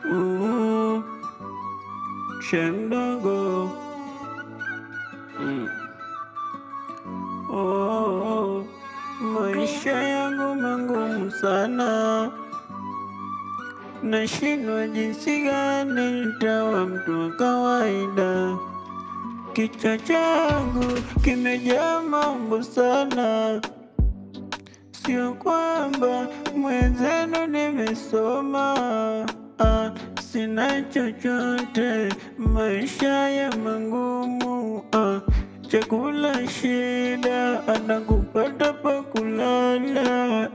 Mm, Shendogo. Mm. Oh, maisha yangu mangumu sana, nashindwa jinsi gani nitawa mtu wa kawaida. Kichwa changu kimejaa mambo sana, sio kwamba mwenzenu nimesoma. Sina chochote, maisha ya mangumu. Chakula shida, anakupata pa kulala.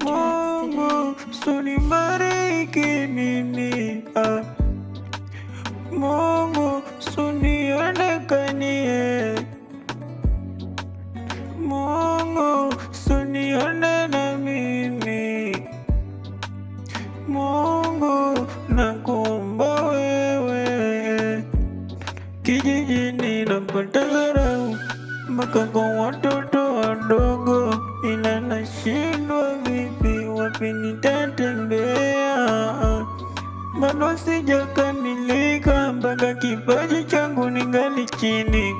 Mungu sunibariki mimi, Mungu sunionekanie, Mungu sunione na mimi, Mungu nakuomba wewe. Kijijini napata dharau mpaka kwa watoto wadogo, ila nashindwa vipi, wapi nitatembea? Bado sijakamilika, mpaka kipaji changu ningali chini.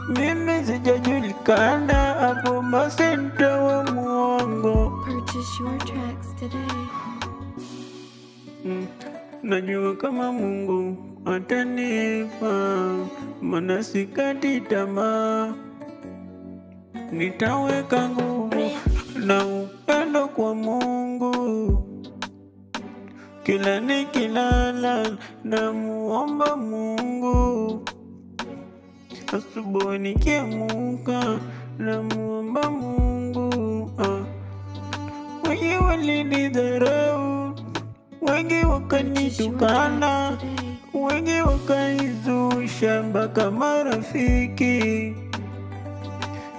Mimi sijajulikana, hapo basi nitawa muongo. Purchase your tracks today. Najua kama Mungu atanipa, maana sikati tamaa. Nitaweka nguvu na upendo kwa Mungu, kila nikilala namuomba Mungu, asubuhi nikiamka namuomba Mungu. Wengi walinidharau, wengi wakanitukana, wengi wakanizusha mpaka marafiki,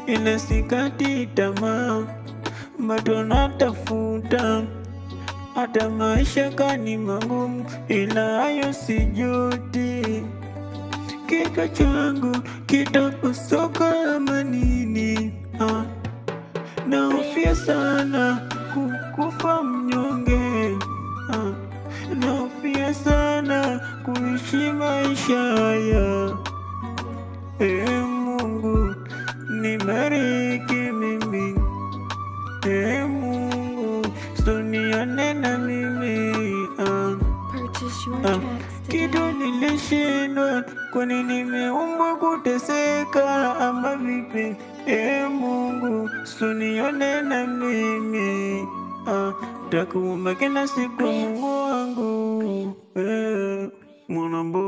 ila sikati tamaa, bado natafuta. Hata maisha kani magumu, ila hayo sijuti. Kichwa changu kitapasuka ama nini? Nahofia sana kukufa mnyonge, nahofia sana kuishi maisha haya. Mungu nibariki mimi, Mungu sunione na mimi. Purchase your tracks today. Kitu nilishindwa, kwani nimeumbwa kuteseka ama vipi? Mungu sunione na mimi, takuomba kila siku Mungu wangu, mwana mboga.